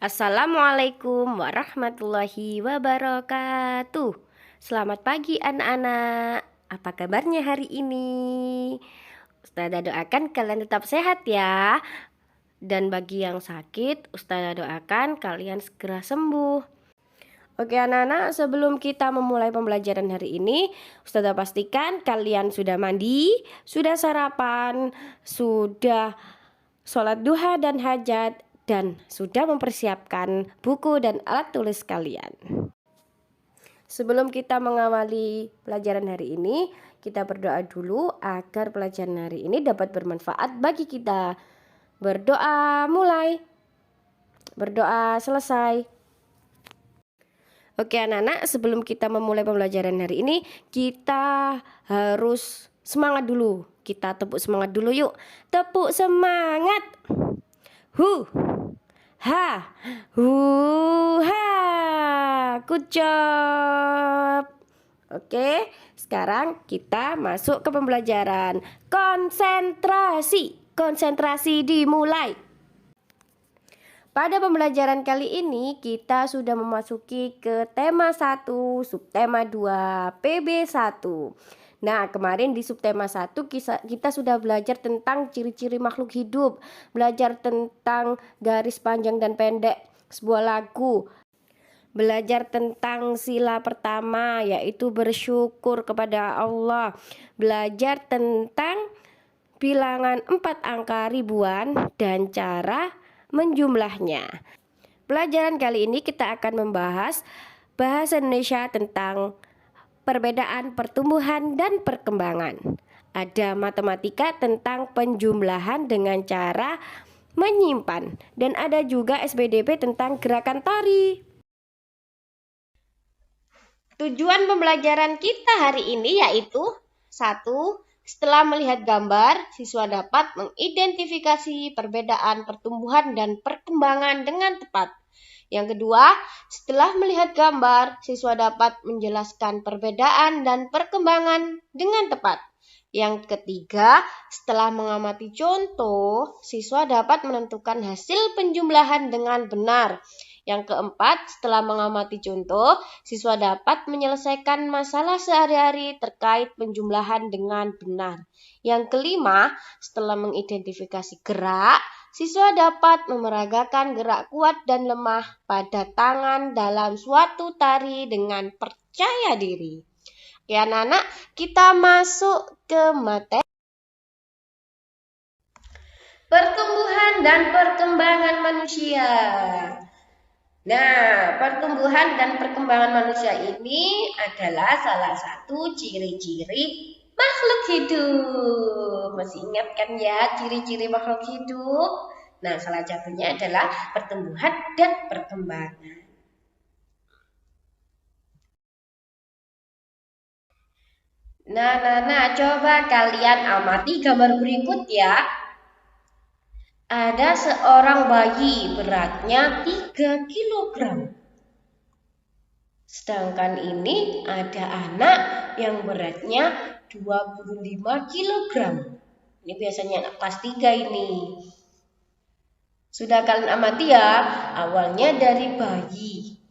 Assalamualaikum warahmatullahi wabarakatuh. Selamat pagi anak-anak. Apa kabarnya hari ini? Ustazah doakan kalian tetap sehat ya. Dan bagi yang sakit, Ustazah doakan kalian segera sembuh. Oke anak-anak, sebelum kita memulai pembelajaran hari ini, Ustazah pastikan kalian sudah mandi, sudah sarapan, sudah sholat duha dan hajat, dan sudah mempersiapkan buku dan alat tulis kalian. Sebelum kita mengawali pelajaran hari ini, kita berdoa dulu agar pelajaran hari ini dapat bermanfaat bagi kita. Berdoa mulai. Berdoa selesai. Oke anak-anak, sebelum kita memulai pembelajaran hari ini, kita harus semangat dulu. Kita tepuk semangat dulu yuk. Tepuk semangat. Hu, ha, hu, ha. Good job. Oke, sekarang kita masuk ke pembelajaran. Konsentrasi. Konsentrasi dimulai. Pada pembelajaran kali ini kita sudah memasuki ke tema 1, subtema 2, PB1. Nah, kemarin di subtema 1 kita sudah belajar tentang ciri-ciri makhluk hidup, belajar tentang garis panjang dan pendek sebuah lagu, belajar tentang sila pertama yaitu bersyukur kepada Allah, belajar tentang bilangan 4 angka ribuan dan cara menjumlahnya. Pelajaran kali ini kita akan membahas bahasa Indonesia tentang perbedaan pertumbuhan dan perkembangan. Ada matematika tentang penjumlahan dengan cara menyimpan. Dan ada juga SPDP tentang gerakan tari. Tujuan pembelajaran kita hari ini yaitu 1. Setelah melihat gambar, siswa dapat mengidentifikasi perbedaan pertumbuhan dan perkembangan dengan tepat. Yang kedua, setelah melihat gambar, siswa dapat menjelaskan perbedaan dan perkembangan dengan tepat. Yang ketiga, setelah mengamati contoh, siswa dapat menentukan hasil penjumlahan dengan benar. Yang keempat, setelah mengamati contoh, siswa dapat menyelesaikan masalah sehari-hari terkait penjumlahan dengan benar. Yang kelima, setelah mengidentifikasi gerak, siswa dapat memeragakan gerak kuat dan lemah pada tangan dalam suatu tari dengan percaya diri. Oke anak-anak, kita masuk ke materi pertumbuhan dan perkembangan manusia. Nah, pertumbuhan dan perkembangan manusia ini adalah salah satu ciri-ciri makhluk hidup. Masih ingat kan ya ciri-ciri makhluk hidup? Nah, salah satunya adalah pertumbuhan dan perkembangan. Nah, coba kalian amati gambar berikut ya. Ada seorang bayi beratnya 3 kg. Sedangkan ini ada anak yang beratnya 25 kg. Ini biasanya anak kelas 3 ini. Sudah kalian amati ya, awalnya dari bayi.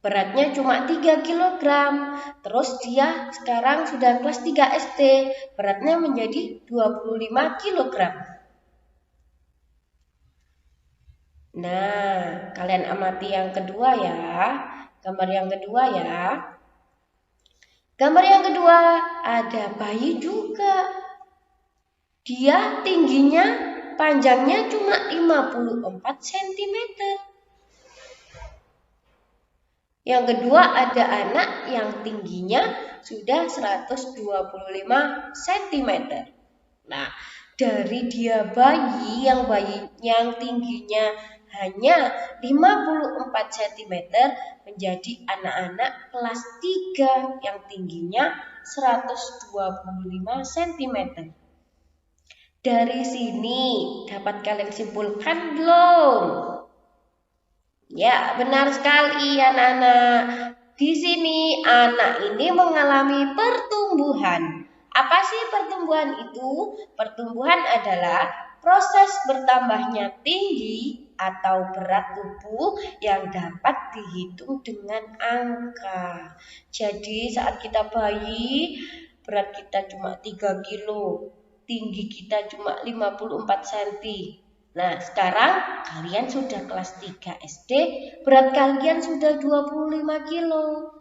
Beratnya cuma 3 kg. Terus dia sekarang sudah kelas 3 SD. Beratnya menjadi 25 kg. Nah, kalian amati yang kedua ya. Gambar yang kedua ya. Gambar yang kedua ada bayi juga. Dia tingginya, panjangnya cuma 54 cm. Yang kedua ada anak yang tingginya sudah 125 cm. Nah, dari dia bayi yang tingginya hanya 54 cm menjadi anak-anak kelas 3 yang tingginya 125 cm. Dari sini dapat kalian simpulkan belum? Ya, benar sekali anak-anak. Di sini anak ini mengalami pertumbuhan. Apa sih pertumbuhan itu? Pertumbuhan adalah proses bertambahnya tinggi atau berat tubuh yang dapat dihitung dengan angka. Jadi saat kita bayi, berat kita cuma 3 kilo, tinggi kita cuma 54 cm. Nah, sekarang kalian sudah kelas 3 SD, berat kalian sudah 25 kilo.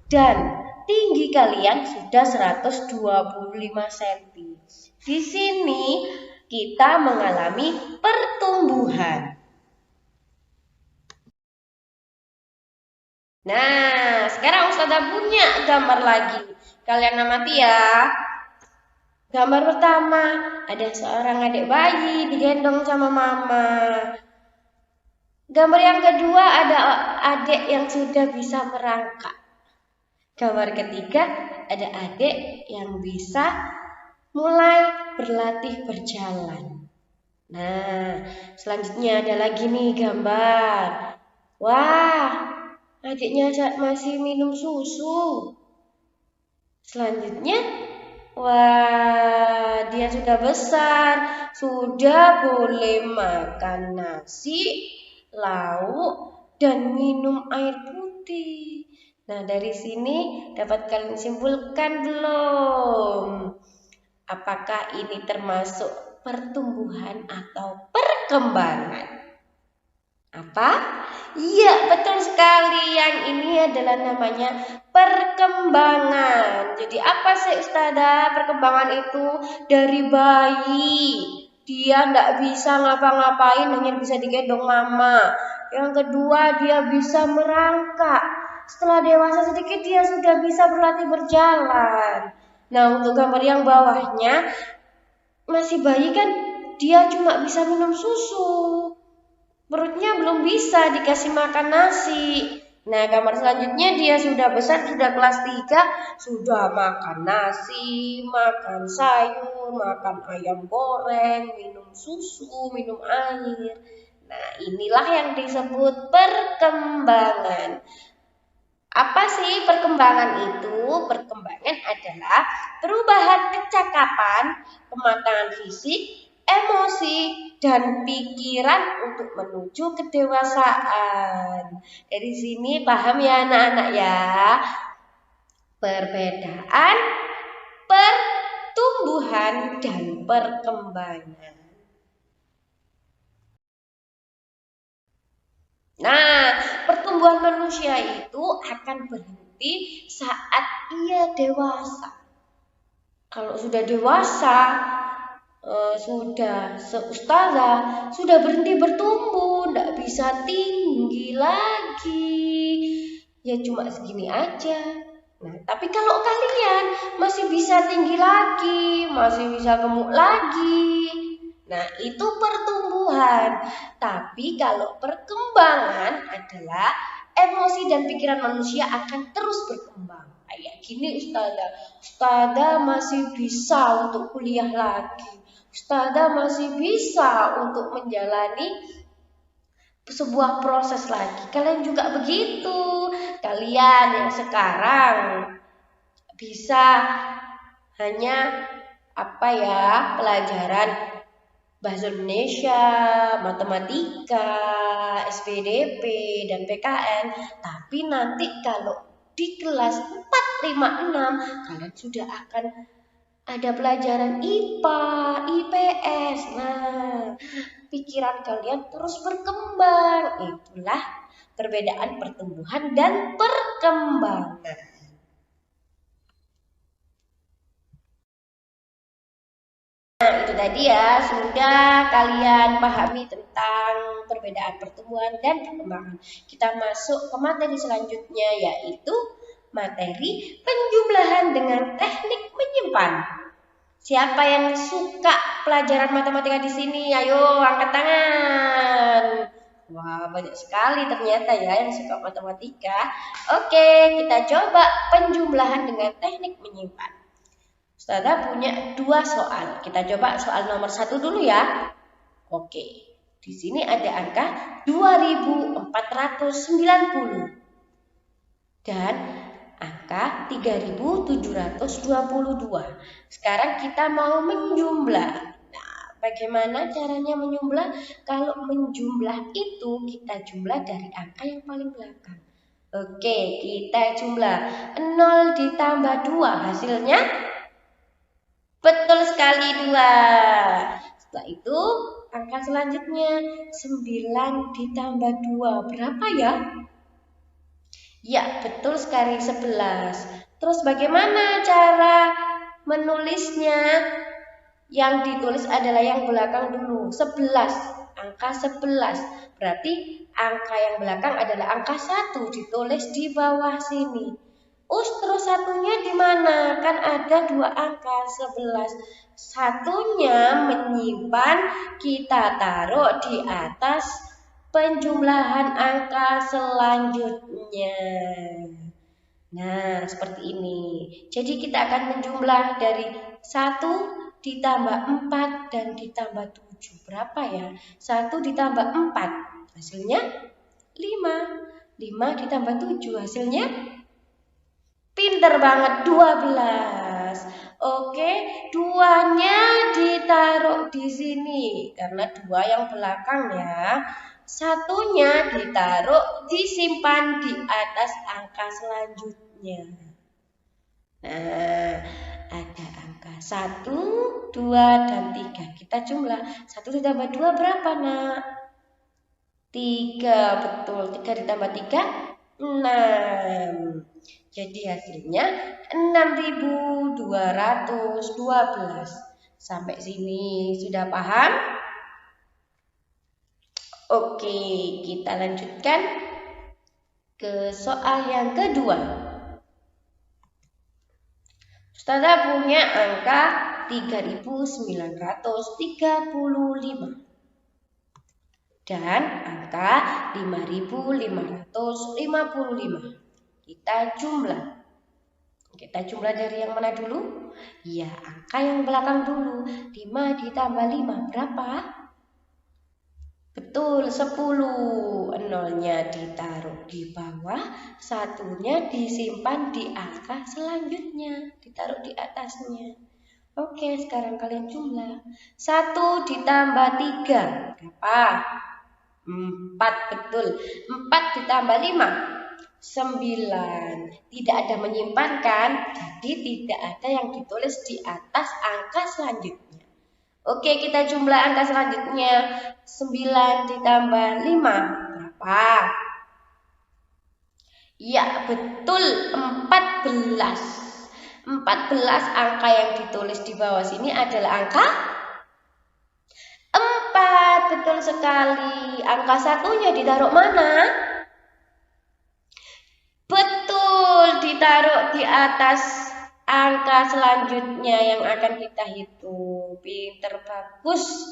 Dan tinggi kalian sudah 125 cm. Di sini kita mengalami pertumbuhan. Nah, sekarang Ustazah punya gambar lagi. Kalian amati ya. Gambar pertama, ada seorang adik bayi digendong sama mama. Gambar yang kedua, ada adik yang sudah bisa merangkak. Gambar ketiga, ada adik yang bisa mulai berlatih berjalan. Nah, selanjutnya ada lagi nih gambar. Wah, adiknya masih minum susu. Selanjutnya, wah, dia sudah besar, sudah boleh makan nasi, lauk, dan minum air putih. Nah, dari sini dapat kalian simpulkan belum? Apakah ini termasuk pertumbuhan atau perkembangan? Apa? Iya, betul sekali. Yang ini adalah namanya perkembangan. Jadi apa sih Ustazah? Perkembangan itu dari bayi. Dia tidak bisa ngapa-ngapain, hanya bisa digendong mama. Yang kedua, dia bisa merangkak. Setelah dewasa sedikit, dia sudah bisa berlatih berjalan. Nah, untuk gambar yang bawahnya, masih bayi kan, dia cuma bisa minum susu. Perutnya belum bisa dikasih makan nasi. Nah, gambar selanjutnya dia sudah besar, sudah kelas 3, sudah makan nasi, makan sayur, makan ayam goreng, minum susu, minum air. Nah, inilah yang disebut perkembangan. Apa sih perkembangan itu? Perkembangan adalah perubahan kecakapan, kematangan fisik, emosi, dan pikiran untuk menuju kedewasaan. Dari sini paham ya anak-anak ya? Perbedaan pertumbuhan dan perkembangan. Nah, pertumbuhan manusia itu akan berhenti saat ia dewasa. Kalau sudah dewasa, sudah seustazah, sudah berhenti bertumbuh, tidak bisa tinggi lagi. Ya cuma segini aja. Nah, tapi kalau kalian masih bisa tinggi lagi, masih bisa gemuk lagi, nah itu pertumbuhan. Tapi kalau perkembangan adalah emosi dan pikiran manusia akan terus berkembang. Kayak gini Ustazah masih bisa untuk kuliah lagi. Ustazah masih bisa untuk menjalani sebuah proses lagi. Kalian juga begitu. Kalian yang sekarang bisa hanya pelajaran bahasa Indonesia, matematika, SPDP, dan PKN. Tapi nanti kalau di kelas 4, 5, 6 kalian sudah akan ada pelajaran IPA, IPS. Nah, pikiran kalian terus berkembang. Itulah perbedaan pertumbuhan dan perkembangan. Nah, itu tadi ya, sudah kalian pahami tentang perbedaan pertumbuhan dan perkembangan. Kita masuk ke materi selanjutnya, yaitu materi penjumlahan dengan teknik menyimpan. Siapa yang suka pelajaran matematika di sini? Ayo angkat tangan. Wah, banyak sekali ternyata ya yang suka matematika. Oke, kita coba penjumlahan dengan teknik menyimpan. Ustazah punya 2 soal. Kita coba soal nomor 1 dulu ya. Oke, di sini ada angka 2490 dan angka 3722. Sekarang kita mau menjumlah. Nah, bagaimana caranya menjumlah? Kalau menjumlah itu kita jumlah dari angka yang paling belakang. Oke, kita jumlah 0 ditambah 2 hasilnya betul sekali 2. Setelah itu angka selanjutnya 9 ditambah 2 berapa ya? Ya, betul sekali 11. Terus bagaimana cara menulisnya? Yang ditulis adalah yang belakang dulu, 11. Angka 11. Berarti angka yang belakang adalah angka 1, ditulis di bawah sini. Terus satunya di mana? Kan ada 2 angka 11. Satunya menyimpan, kita taruh di atas penjumlahan angka selanjutnya. Nah, seperti ini. Jadi kita akan menjumlah dari 1 ditambah 4 dan ditambah 7. Berapa ya? 1 ditambah 4 hasilnya 5. 5 ditambah 7 hasilnya pinter banget 12. Oke, 2-nya ditaruh di sini karena 2 yang belakang ya. Satunya ditaruh, disimpan di atas angka selanjutnya. Nah, ada angka 1, 2, dan 3. Kita jumlah 1 ditambah 2 berapa nak? 3, betul. 3 ditambah 3, 6. Jadi hasilnya 6.212. Sampai sini sudah paham? Oke, kita lanjutkan ke soal yang kedua. Ustazah punya angka 3.935 dan angka 5.555. Kita jumlah. Kita jumlah dari yang mana dulu? Ya, angka yang belakang dulu. 5 ditambah 5 berapa? Betul, 10. 0-nya ditaruh di bawah, 1-nya disimpan di angka selanjutnya, ditaruh di atasnya. Oke, sekarang kalian jumlah. 1 ditambah 3 berapa? 4, betul. 4 ditambah 5 9. Tidak ada menyimpan kan? Jadi tidak ada yang ditulis di atas angka selanjutnya. Oke, kita jumlah angka selanjutnya. 9 ditambah 5 berapa? Ya, betul 14. 14 angka yang ditulis di bawah sini adalah angka 4. Betul sekali. Angka satunya ditaruh mana? Betul, ditaruh di atas angka selanjutnya yang akan kita hitung. Pinter, bagus.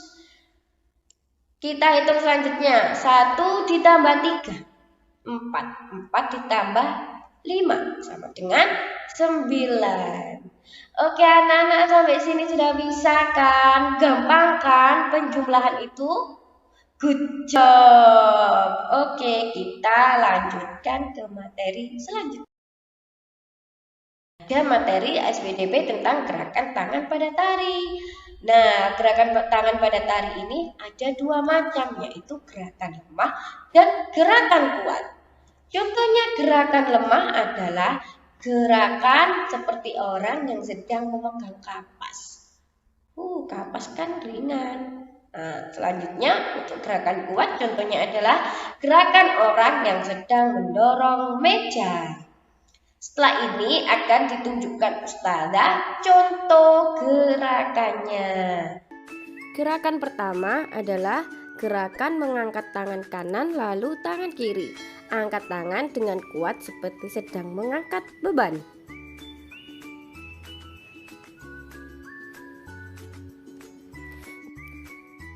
Kita hitung selanjutnya. 1 ditambah 3 4. 4 ditambah 5 sama dengan 9. Oke anak-anak, sampai sini sudah bisa kan? Gampang kan penjumlahan itu? Good job. Oke, kita lanjutkan ke materi selanjutnya. Ada materi SPDB tentang gerakan tangan pada tari. Nah, gerakan tangan pada tari ini ada 2 macam, yaitu gerakan lemah dan gerakan kuat. Contohnya gerakan lemah adalah gerakan seperti orang yang sedang memegang kapas. Kapas kan ringan. Nah, selanjutnya untuk gerakan kuat contohnya adalah gerakan orang yang sedang mendorong meja. Setelah ini akan ditunjukkan Ustazah contoh gerakannya. Gerakan pertama adalah gerakan mengangkat tangan kanan lalu tangan kiri. Angkat tangan dengan kuat seperti sedang mengangkat beban.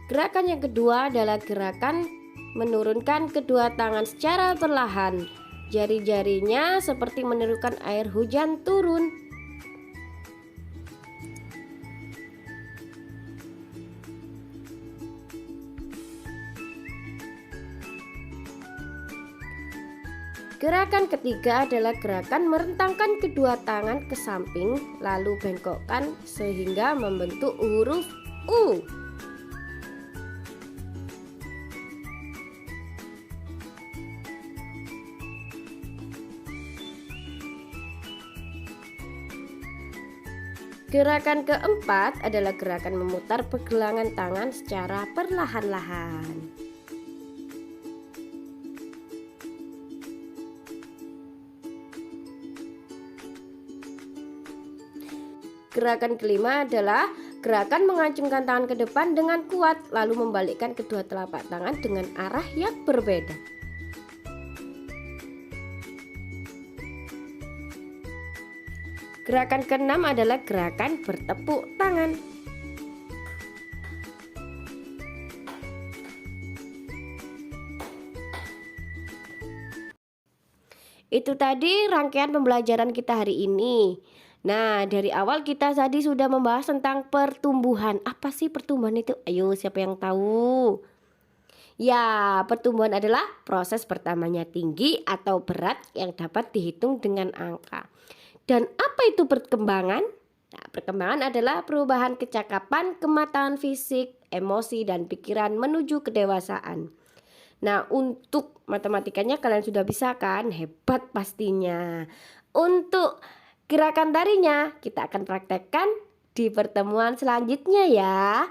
Gerakan yang kedua adalah gerakan menurunkan kedua tangan secara perlahan. Jari-jarinya seperti menirukan air hujan turun. Gerakan ketiga adalah gerakan merentangkan kedua tangan ke samping lalu bengkokkan sehingga membentuk huruf U. Gerakan keempat adalah gerakan memutar pergelangan tangan secara perlahan-lahan. Gerakan kelima adalah gerakan mengacungkan tangan ke depan dengan kuat, lalu membalikkan kedua telapak tangan dengan arah yang berbeda. Gerakan keenam adalah gerakan bertepuk tangan. Itu tadi rangkaian pembelajaran kita hari ini. Nah, dari awal kita tadi sudah membahas tentang pertumbuhan. Apa sih pertumbuhan itu? Ayo, siapa yang tahu? Ya, pertumbuhan adalah proses pertamanya tinggi atau berat yang dapat dihitung dengan angka. Dan apa itu perkembangan? Nah, perkembangan adalah perubahan kecakapan, kematangan fisik, emosi, dan pikiran menuju kedewasaan. Nah, untuk matematikanya kalian sudah bisa kan? Hebat pastinya. Untuk gerakan tarinya kita akan praktekkan di pertemuan selanjutnya ya.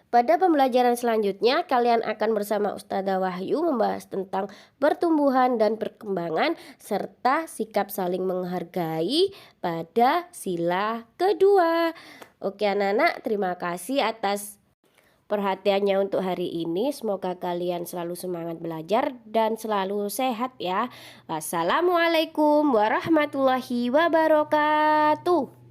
Pada pembelajaran selanjutnya kalian akan bersama Ustadzah Wahyu membahas tentang pertumbuhan dan perkembangan serta sikap saling menghargai pada sila kedua. Oke anak-anak, terima kasih atas perhatiannya untuk hari ini. Semoga kalian selalu semangat belajar dan selalu sehat ya. Wassalamualaikum warahmatullahi wabarakatuh.